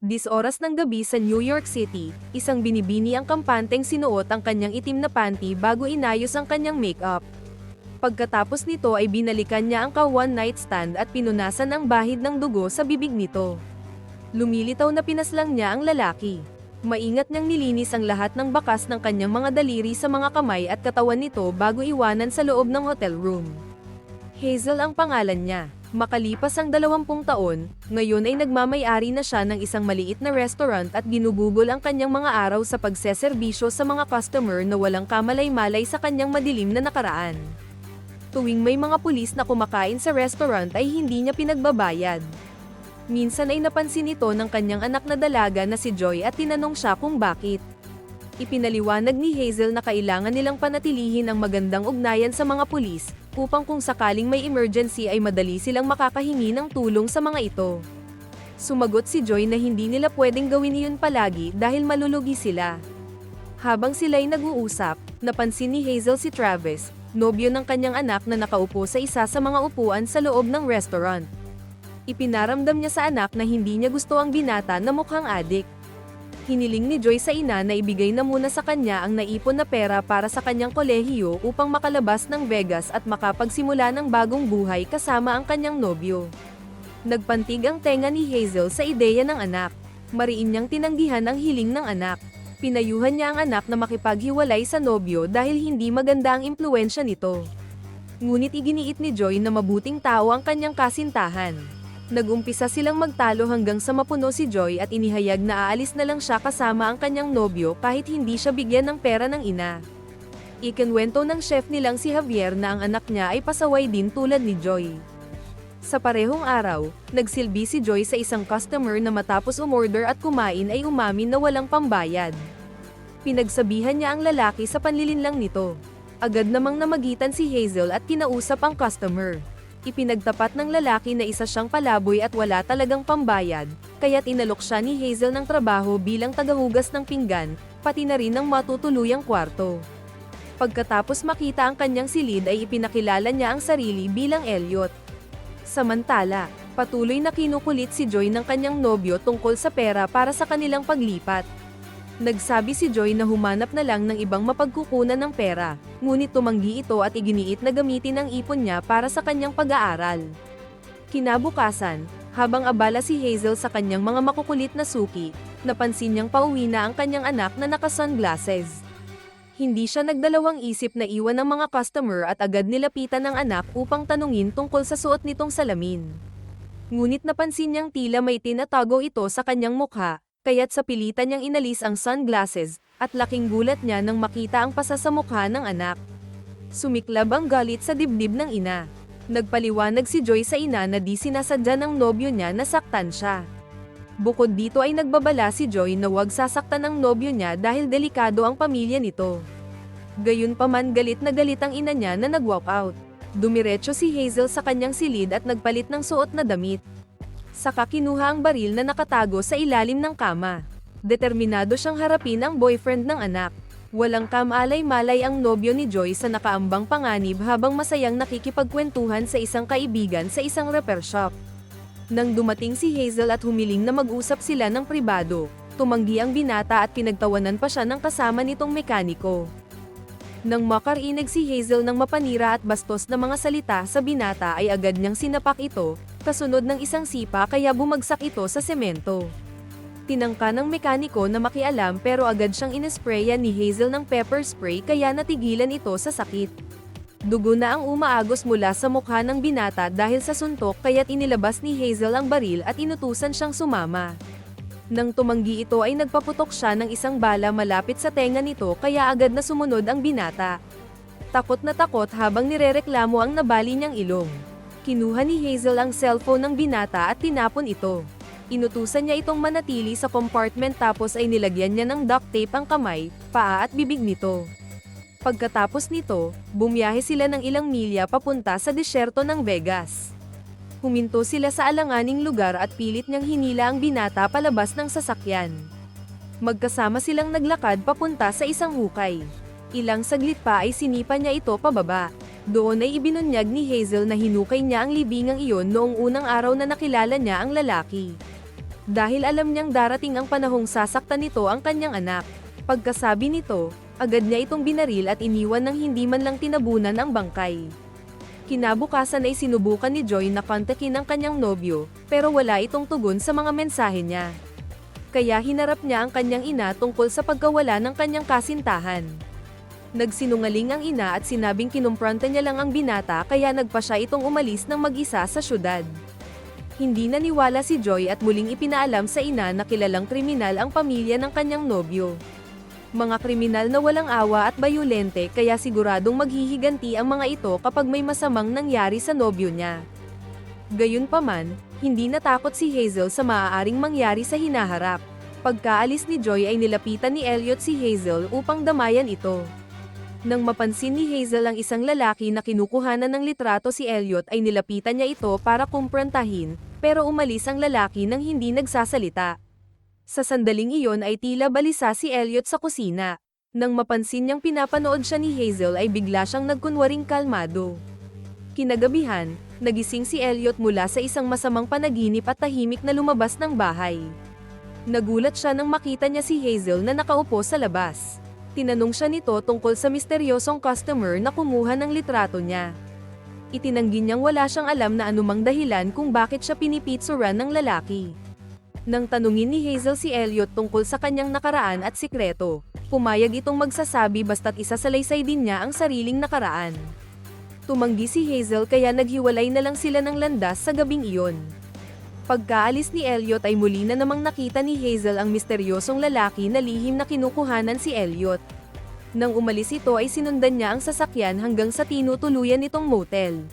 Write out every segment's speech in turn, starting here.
10 oras ng gabi sa New York City, isang binibini ang kampanteng sinuot ang kanyang itim na panty bago inayos ang kanyang makeup. Pagkatapos nito ay binalikan niya ang ka-one night stand at pinunasan ang bahid ng dugo sa bibig nito. Lumilitaw na pinaslang niya ang lalaki. Maingat niyang nilinis ang lahat ng bakas ng kanyang mga daliri sa mga kamay at katawan nito bago iwanan sa loob ng hotel room. Hazel ang pangalan niya. Makalipas ang 20 taon, ngayon ay nagmamay-ari na siya ng isang maliit na restaurant at ginugugol ang kanyang mga araw sa pagseserbisyo sa mga customer na walang kamalay-malay sa kanyang madilim na nakaraan. Tuwing may mga pulis na kumakain sa restaurant ay hindi niya pinagbabayad. Minsan ay napansin ito ng kanyang anak na dalaga na si Joy at tinanong siya kung bakit. Ipinaliwanag ni Hazel na kailangan nilang panatilihin ang magandang ugnayan sa mga pulis, upang kung sakaling may emergency ay madali silang makakahingi ng tulong sa mga ito. Sumagot si Joy na hindi nila pwedeng gawin iyon palagi dahil malulugi sila. Habang sila'y nag-uusap, napansin ni Hazel si Travis, nobyo ng kanyang anak na nakaupo sa isa sa mga upuan sa loob ng restaurant. Ipinaramdam niya sa anak na hindi niya gusto ang binata na mukhang adik. Hiniling ni Joy sa ina na ibigay na muna sa kanya ang naipon na pera para sa kanyang kolehiyo upang makalabas ng Vegas at makapagsimula ng bagong buhay kasama ang kanyang nobyo. Nagpantig ang tenga ni Hazel sa ideya ng anak. Mariin niyang tinanggihan ang hiling ng anak. Pinayuhan niya ang anak na makipaghiwalay sa nobyo dahil hindi maganda ang impluwensya nito. Ngunit iginiit ni Joy na mabuting tao ang kanyang kasintahan. Nag-umpisa silang magtalo hanggang sa mapuno si Joy at inihayag na aalis na lang siya kasama ang kanyang nobyo kahit hindi siya bigyan ng pera ng ina. Ikinwento ng chef nilang si Javier na ang anak niya ay pasaway din tulad ni Joy. Sa parehong araw, nagsilbi si Joy sa isang customer na matapos umorder at kumain ay umamin na walang pambayad. Pinagsabihan niya ang lalaki sa panlilinlang nito. Agad namang namagitan si Hazel at kinausap ang customer. Ipinagtapat ng lalaki na isa siyang palaboy at wala talagang pambayad, kaya't inalok siya ni Hazel ng trabaho bilang tagahugas ng pinggan, pati na rin ng matutuluyang kwarto. Pagkatapos makita ang kanyang silid ay ipinakilala niya ang sarili bilang Elliot. Samantala, patuloy na kinukulit si Joy ng kanyang nobyo tungkol sa pera para sa kanilang paglipat. Nagsabi si Joy na humanap na lang ng ibang mapagkukunan ng pera, ngunit tumanggi ito at iginiit na gamitin ang ipon niya para sa kanyang pag-aaral. Kinabukasan, habang abala si Hazel sa kanyang mga makukulit na suki, napansin niyang pauwi na ang kanyang anak na naka-sunglasses. Hindi siya nagdalawang isip na iwan ang mga customer at agad nilapitan ng anak upang tanungin tungkol sa suot nitong salamin. Ngunit napansin niyang tila may tinatago ito sa kanyang mukha, kaya't sa pilitan niyang inalis ang sunglasses, at laking gulat niya nang makita ang pasa sa mukha ng anak. Sumiklab ang galit sa dibdib ng ina. Nagpaliwanag si Joy sa ina na di sinasadya ng nobyo niya na saktan siya. Bukod dito ay nagbabala si Joy na huwag sasaktan ang nobyo niya dahil delikado ang pamilya nito. Gayunpaman galit na galit ang ina niya na nag-walk out. Dumiretso si Hazel sa kanyang silid at nagpalit ng suot na damit. Saka kinuha ang baril na nakatago sa ilalim ng kama. Determinado siyang harapin ang boyfriend ng anak. Walang kamalay-malay ang nobyo ni Joy sa nakaambang panganib habang masayang nakikipagkwentuhan sa isang kaibigan sa isang repair shop. Nang dumating si Hazel at humiling na mag-usap sila ng pribado, tumanggi ang binata at pinagtawanan pa siya ng kasama nitong mekaniko. Nang makarinig si Hazel ng mapanira at bastos na mga salita sa binata ay agad niyang sinapak ito, kasunod ng isang sipa kaya bumagsak ito sa semento. Tinangka ng mekaniko na makialam pero agad siyang inesprayan ni Hazel ng pepper spray kaya natigilan ito sa sakit. Dugo na ang umaagos mula sa mukha ng binata dahil sa suntok kaya't inilabas ni Hazel ang baril at inutusan siyang sumama. Nang tumanggi ito ay nagpaputok siya ng isang bala malapit sa tenga nito kaya agad na sumunod ang binata. Takot na takot habang nirereklamo ang nabali niyang ilong. Kinuha ni Hazel ang cellphone ng binata at tinapon ito. Inutusan niya itong manatili sa compartment tapos ay nilagyan niya ng duct tape ang kamay, paa at bibig nito. Pagkatapos nito, bumiyahe sila ng ilang milya papunta sa disyerto ng Vegas. Huminto sila sa alanganing lugar at pilit niyang hinila ang binata palabas ng sasakyan. Magkasama silang naglakad papunta sa isang hukay. Ilang saglit pa ay sinipa niya ito pababa. Doon ay ibinunyag ni Hazel na hinukay niya ang libingang iyon noong unang araw na nakilala niya ang lalaki. Dahil alam niyang darating ang panahong sasaktan nito ang kanyang anak. Pagkasabi nito, agad niya itong binaril at iniwan ng hindi man lang tinabunan ang bangkay. Kinabukasan ay sinubukan ni Joy na kontakin ang kanyang nobyo, pero wala itong tugon sa mga mensahe niya. Kaya hinarap niya ang kanyang ina tungkol sa pagkawala ng kanyang kasintahan. Nagsinungaling ang ina at sinabing kinumpronta niya lang ang binata kaya nagpa siya itong umalis ng mag-isa sa syudad. Hindi naniwala si Joy at muling ipinaalam sa ina na kilalang kriminal ang pamilya ng kanyang nobyo. Mga kriminal na walang awa at bayolente kaya siguradong maghihiganti ang mga ito kapag may masamang nangyari sa nobyo niya. Gayunpaman, hindi natakot si Hazel sa maaaring mangyari sa hinaharap. Pagkaalis ni Joy ay nilapitan ni Elliot si Hazel upang damayan ito. Nang mapansin ni Hazel ang isang lalaki na kinukuhanan ng litrato si Elliot ay nilapitan niya ito para kumprontahin, pero umalis ang lalaki nang hindi nagsasalita. Sa sandaling iyon ay tila balisa si Elliot sa kusina. Nang mapansin niyang pinapanood siya ni Hazel ay bigla siyang nagkunwaring kalmado. Kinagabihan, nagising si Elliot mula sa isang masamang panaginip at tahimik na lumabas ng bahay. Nagulat siya nang makita niya si Hazel na nakaupo sa labas. Tinanong siya nito tungkol sa misteryosong customer na kumuha ng litrato niya. Itinanggi niyang wala siyang alam na anumang dahilan kung bakit siya pinipitsuran ng lalaki. Nang tanungin ni Hazel si Elliot tungkol sa kanyang nakaraan at sikreto, pumayag itong magsasabi basta't isasalaysay din niya ang sariling nakaraan. Tumanggi si Hazel kaya naghiwalay na lang sila ng landas sa gabing iyon. Pagkaalis ni Elliot ay muli na namang nakita ni Hazel ang misteryosong lalaki na lihim na kinukuhanan si Elliot. Nang umalis ito ay sinundan niya ang sasakyan hanggang sa tinutuluyan nitong motel.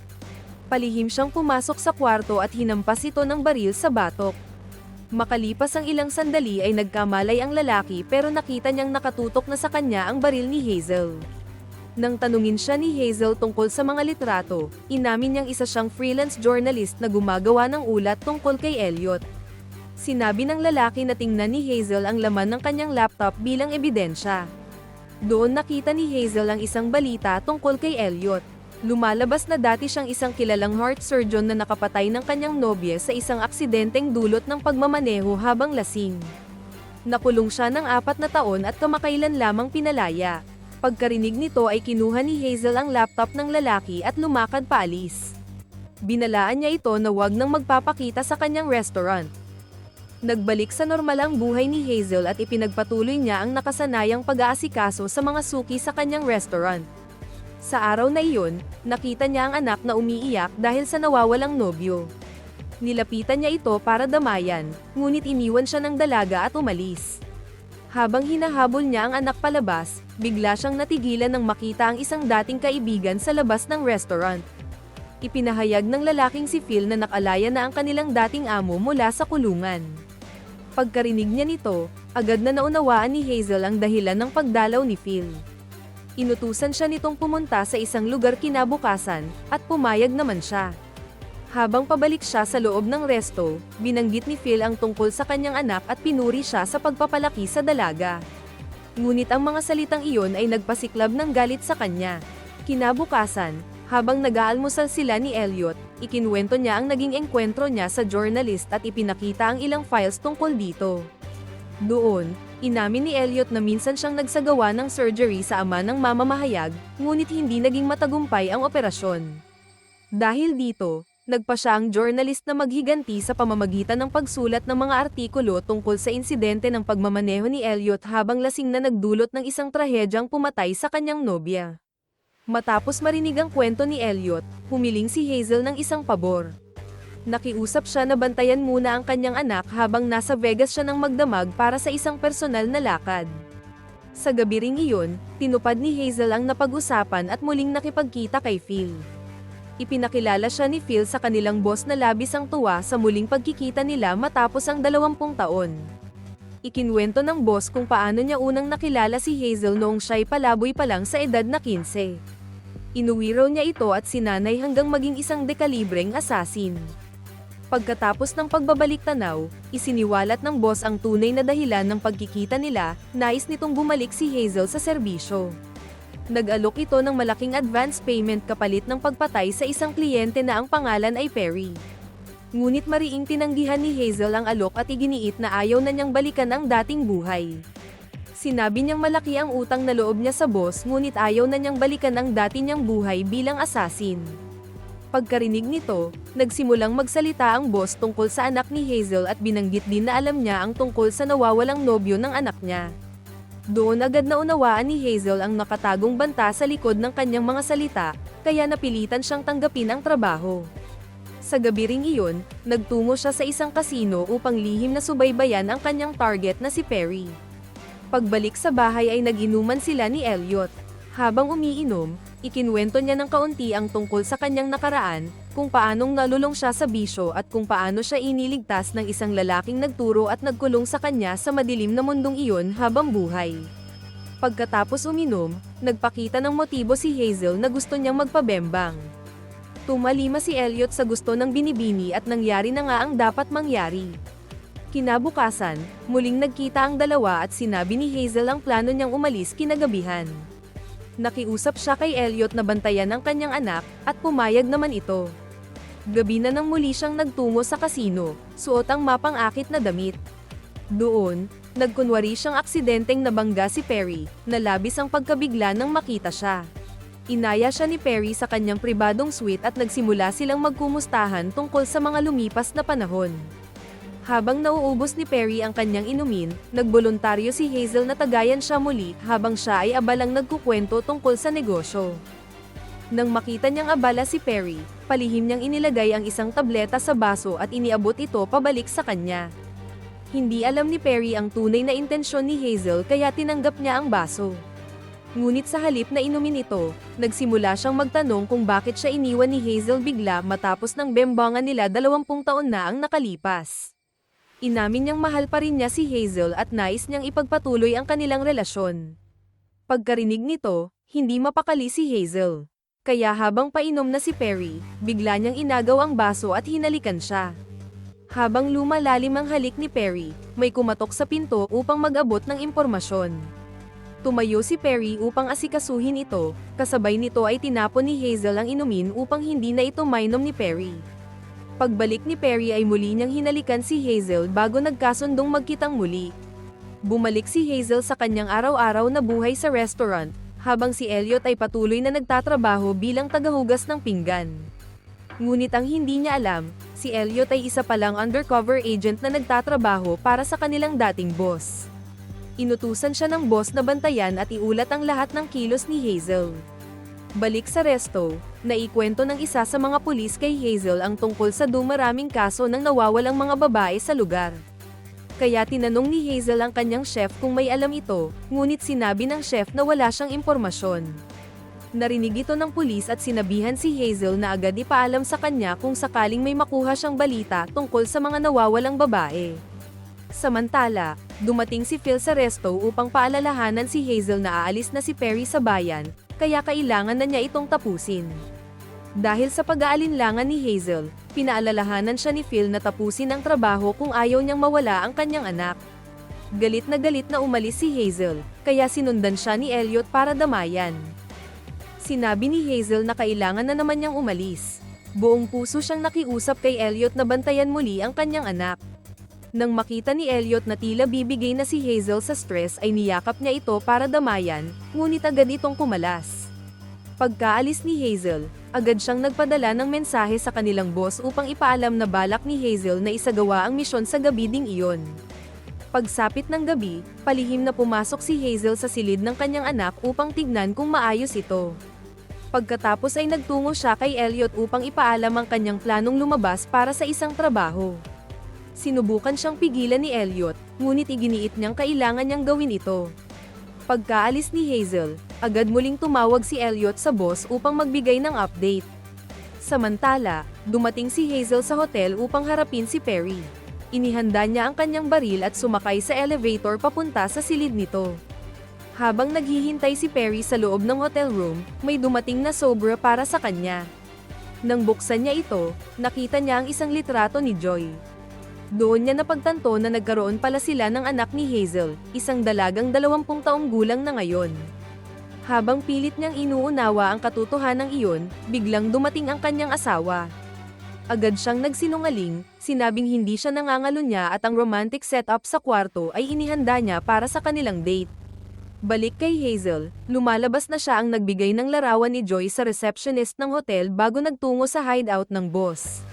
Palihim siyang pumasok sa kwarto at hinampas ito ng baril sa batok. Makalipas ang ilang sandali ay nagkamalay ang lalaki pero nakita niyang nakatutok na sa kanya ang baril ni Hazel. Nang tanungin siya ni Hazel tungkol sa mga litrato, inamin niyang isa siyang freelance journalist na gumagawa ng ulat tungkol kay Elliot. Sinabi ng lalaki na tingnan ni Hazel ang laman ng kanyang laptop bilang ebidensya. Doon nakita ni Hazel ang isang balita tungkol kay Elliot. Lumalabas na dati siyang isang kilalang heart surgeon na nakapatay ng kanyang nobya sa isang aksidenteng dulot ng pagmamaneho habang lasing. Nakulong siya ng 4 na taon at kamakailan lamang pinalaya. Pagkarinig nito ay kinuha ni Hazel ang laptop ng lalaki at lumakad paalis. Binalaan niya ito na wag nang magpapakita sa kanyang restaurant. Nagbalik sa normal ang buhay ni Hazel at ipinagpatuloy niya ang nakasanayang pag-aasikaso sa mga suki sa kanyang restaurant. Sa araw na iyon, nakita niya ang anak na umiiyak dahil sa nawawalang nobyo. Nilapitan niya ito para damayan, ngunit iniwan siya ng dalaga at umalis. Habang hinahabol niya ang anak palabas, bigla siyang natigilan nang makita ang isang dating kaibigan sa labas ng restaurant. Ipinahayag ng lalaking si Phil na nakalaya na ang kanilang dating amo mula sa kulungan. Pagkarinig niya nito, agad na naunawaan ni Hazel ang dahilan ng pagdalaw ni Phil. Inutusan siya nitong pumunta sa isang lugar kinabukasan, at pumayag naman siya. Habang pabalik siya sa loob ng resto, binanggit ni Phil ang tungkol sa kanyang anak at pinuri siya sa pagpapalaki sa dalaga. Ngunit ang mga salitang iyon ay nagpasiklab ng galit sa kanya. Kinabukasan, habang nag-aalmusal sila ni Elliot, ikinwento niya ang naging engkwentro niya sa journalist at ipinakita ang ilang files tungkol dito. Doon, inamin ni Elliot na minsan siyang nagsagawa ng surgery sa ama ng mamamahayag, ngunit hindi naging matagumpay ang operasyon. Dahil dito, nagpa siya ang journalist na maghiganti sa pamamagitan ng pagsulat ng mga artikulo tungkol sa insidente ng pagmamaneho ni Elliot habang lasing na nagdulot ng isang trahedyang pumatay sa kanyang nobya. Matapos marinig ang kwento ni Elliot, humiling si Hazel ng isang pabor. Nakiusap siya na bantayan muna ang kanyang anak habang nasa Vegas siya ng magdamag para sa isang personal na lakad. Sa gabi ring iyon, tinupad ni Hazel ang napag-usapan at muling nakipagkita kay Phil. Ipinakilala siya ni Phil sa kanilang boss na labis ang tuwa sa muling pagkikita nila matapos ang 20 taon. Ikinwento ng boss kung paano niya unang nakilala si Hazel noong siya'y palaboy pa lang sa edad na 15. Inuwi raw niya ito at sinanay hanggang maging isang dekalibreng assassin. Pagkatapos ng pagbabalik tanaw, isiniwalat ng boss ang tunay na dahilan ng pagkikita nila, nais nitong bumalik si Hazel sa serbisyo. Nag-alok ito ng malaking advance payment kapalit ng pagpatay sa isang kliyente na ang pangalan ay Perry. Ngunit mariing tinanggihan ni Hazel ang alok at iginiit na ayaw na niyang balikan ang dating buhay. Sinabi niyang malaki ang utang na loob niya sa boss ngunit ayaw na niyang balikan ang dati niyang buhay bilang assassin. Pagkarinig nito, nagsimulang magsalita ang boss tungkol sa anak ni Hazel at binanggit din na alam niya ang tungkol sa nawawalang nobyo ng anak niya. Doon agad na unawaan ni Hazel ang nakatagong banta sa likod ng kanyang mga salita, kaya napilitan siyang tanggapin ang trabaho. Sa gabi ring iyon, nagtungo siya sa isang kasino upang lihim na subaybayan ang kanyang target na si Perry. Pagbalik sa bahay ay nag-inuman sila ni Elliot. Habang umiinom, ikinwento niya ng kaunti ang tungkol sa kanyang nakaraan, kung paanong nalulong siya sa bisyo at kung paano siya iniligtas ng isang lalaking nagturo at nagkulong sa kanya sa madilim na mundong iyon habang buhay. Pagkatapos uminom, nagpakita ng motibo si Hazel na gusto niyang magpabembang. Tumalima si Elliot sa gusto ng binibini at nangyari na nga ang dapat mangyari. Kinabukasan, muling nagkita ang dalawa at sinabi ni Hazel ang plano niyang umalis kinagabihan. Nakiusap siya kay Elliot na bantayan ang kanyang anak, at pumayag naman ito. Gabi na nang muli siyang nagtungo sa kasino, suot ang mapang-akit na damit. Doon, nagkunwari siyang aksidenteng nabangga si Perry, na labis ang pagkabigla nang makita siya. Inaya siya ni Perry sa kanyang pribadong suite at nagsimula silang magkumustahan tungkol sa mga lumipas na panahon. Habang nauubos ni Perry ang kanyang inumin, nagboluntaryo si Hazel na tagayan siya muli habang siya ay abalang nagkukwento tungkol sa negosyo. Nang makita niyang abala si Perry, palihim niyang inilagay ang isang tableta sa baso at iniabot ito pabalik sa kanya. Hindi alam ni Perry ang tunay na intensyon ni Hazel kaya tinanggap niya ang baso. Ngunit sa halip na inumin ito, nagsimula siyang magtanong kung bakit siya iniwan ni Hazel bigla matapos ng bembangan nila 20 taon na ang nakalipas. Inamin niyang mahal pa rin niya si Hazel at nais niyang ipagpatuloy ang kanilang relasyon. Pagkarinig nito, hindi mapakali si Hazel. Kaya habang painom na si Perry, bigla niyang inagaw ang baso at hinalikan siya. Habang lumalalim ang halik ni Perry, may kumatok sa pinto upang mag-abot ng impormasyon. Tumayo si Perry upang asikasuhin ito, kasabay nito ay tinapon ni Hazel ang inumin upang hindi na ito mainom ni Perry. Pagbalik ni Perry ay muli niyang hinalikan si Hazel bago nagkasundong magkitang muli. Bumalik si Hazel sa kanyang araw-araw na buhay sa restaurant, habang si Elliot ay patuloy na nagtatrabaho bilang tagahugas ng pinggan. Ngunit ang hindi niya alam, si Elliot ay isa palang undercover agent na nagtatrabaho para sa kanilang dating boss. Inutusan siya ng boss na bantayan at iulat ang lahat ng kilos ni Hazel. Balik sa resto, naikwento ng isa sa mga pulis kay Hazel ang tungkol sa dumaraming kaso ng nawawalang mga babae sa lugar. Kaya tinanong ni Hazel ang kanyang chef kung may alam ito, ngunit sinabi ng chef na wala siyang impormasyon. Narinig ito ng pulis at sinabihan si Hazel na agad ipaalam sa kanya kung sakaling may makuha siyang balita tungkol sa mga nawawalang babae. Samantala, dumating si Phil sa resto upang paalalahanan si Hazel na aalis na si Perry sa bayan, kaya kailangan na niya itong tapusin. Dahil sa pag-aalinlangan ni Hazel, pinaalalahanan siya ni Phil na tapusin ang trabaho kung ayaw niyang mawala ang kanyang anak. Galit na umalis si Hazel, kaya sinundan siya ni Elliot para damayan. Sinabi ni Hazel na kailangan na naman niyang umalis. Buong puso siyang nakiusap kay Elliot na bantayan muli ang kanyang anak. Nang makita ni Elliot na tila bibigay na si Hazel sa stress ay niyakap niya ito para damayan, ngunit agad itong kumalas. Pagkaalis ni Hazel, agad siyang nagpadala ng mensahe sa kanilang boss upang ipaalam na balak ni Hazel na isagawa ang misyon sa gabi ding iyon. Pagsapit ng gabi, palihim na pumasok si Hazel sa silid ng kanyang anak upang tignan kung maayos ito. Pagkatapos ay nagtungo siya kay Elliot upang ipaalam ang kanyang planong lumabas para sa isang trabaho. Sinubukan siyang pigilan ni Elliot, ngunit iginiit niyang kailangan niyang gawin ito. Pagkaalis ni Hazel, agad muling tumawag si Elliot sa boss upang magbigay ng update. Samantala, dumating si Hazel sa hotel upang harapin si Perry. Inihanda niya ang kanyang baril at sumakay sa elevator papunta sa silid nito. Habang naghihintay si Perry sa loob ng hotel room, may dumating na sobra para sa kanya. Nang buksan niya ito, nakita niya ang isang litrato ni Joy. Doon niya napagtanto na nagkaroon pala sila ng anak ni Hazel, isang dalagang 20 taong gulang na ngayon. Habang pilit niyang inuunawa ang katotohanan iyon, biglang dumating ang kanyang asawa. Agad siyang nagsinungaling, sinabing hindi siya nangangalunya at ang romantic setup sa kwarto ay inihanda niya para sa kanilang date. Balik kay Hazel, lumalabas na siya ang nagbigay ng larawan ni Joy sa receptionist ng hotel bago nagtungo sa hideout ng boss.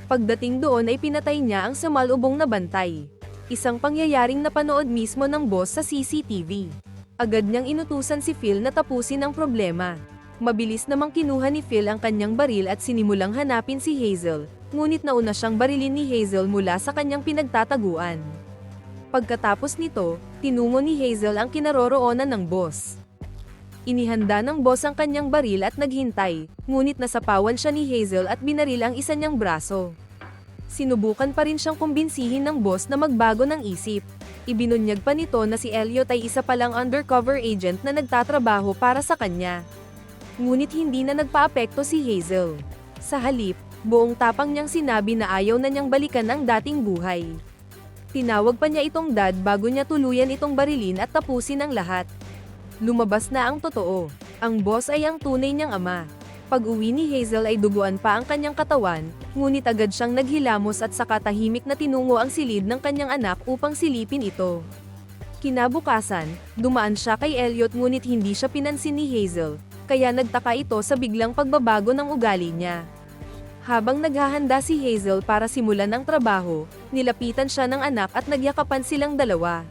Pagdating doon ay pinatay niya ang samalubong na bantay. Isang pangyayaring napanood mismo ng boss sa CCTV. Agad niyang inutusan si Phil na tapusin ang problema. Mabilis namang kinuha ni Phil ang kanyang baril at sinimulang hanapin si Hazel, ngunit nauna siyang barilin ni Hazel mula sa kanyang pinagtataguan. Pagkatapos nito, tinungo ni Hazel ang kinaroroonan ng boss. Inihanda ng boss ang kanyang baril at naghintay, ngunit nasapawan siya ni Hazel at binaril ang isa niyang braso. Sinubukan pa rin siyang kumbinsihin ng boss na magbago ng isip. Ibinunyag pa nito na si Elliot ay isa palang undercover agent na nagtatrabaho para sa kanya. Ngunit hindi na nagpaapekto si Hazel. Sa halip, buong tapang niyang sinabi na ayaw na niyang balikan ang dating buhay. Tinawag pa niya itong dad bago niya tuluyan itong barilin at tapusin ang lahat. Lumabas na ang totoo. Ang boss ay ang tunay niyang ama. Pag-uwi ni Hazel ay duguan pa ang kanyang katawan, ngunit agad siyang naghilamos at saka tahimik na tinungo ang silid ng kanyang anak upang silipin ito. Kinabukasan, dumaan siya kay Elliot ngunit hindi siya pinansin ni Hazel, kaya nagtaka ito sa biglang pagbabago ng ugali niya. Habang naghahanda si Hazel para simulan ang trabaho, nilapitan siya ng anak at nagyakapan silang dalawa.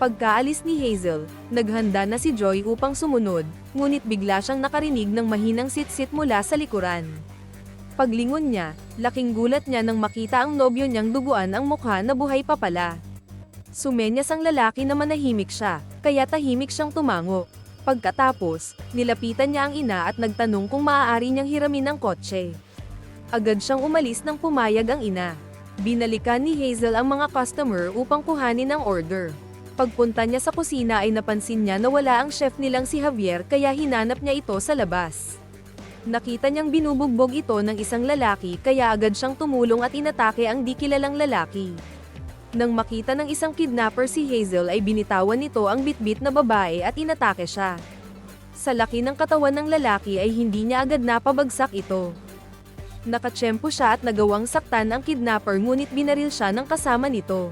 Pagkaalis ni Hazel, naghanda na si Joy upang sumunod, ngunit bigla siyang nakarinig ng mahinang sitsit mula sa likuran. Paglingon niya, laking gulat niya nang makita ang nobyo niyang duguan ang mukha na buhay pa pala. Sumenyas ang lalaki na manahimik siya, kaya tahimik siyang tumango. Pagkatapos, nilapitan niya ang ina at nagtanong kung maaari niyang hiramin ang kotse. Agad siyang umalis nang pumayag ang ina. Binalikan ni Hazel ang mga customer upang kuhanin ang order. Pagpunta niya sa kusina ay napansin niya na wala ang chef nilang si Javier kaya hinanap niya ito sa labas. Nakita niyang binubugbog ito ng isang lalaki kaya agad siyang tumulong at inatake ang di kilalang lalaki. Nang makita ng isang kidnapper si Hazel ay binitawan nito ang bitbit na babae at inatake siya. Sa laki ng katawan ng lalaki ay hindi niya agad napabagsak ito. Nakatsyempo siya at nagawang saktan ang kidnapper ngunit binaril siya ng kasama nito.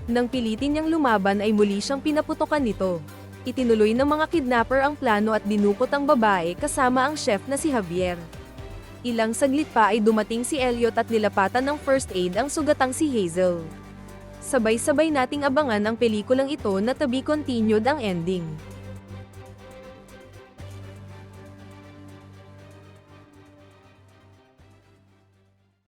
Nang pilitin niyang lumaban ay muli siyang pinaputokan nito. Itinuloy ng mga kidnapper ang plano at dinukot ang babae kasama ang chef na si Javier. Ilang saglit pa ay dumating si Elliot at nilapatan ng first aid ang sugatang si Hazel. Sabay-sabay nating abangan ang pelikulang ito na to be continued ang ending.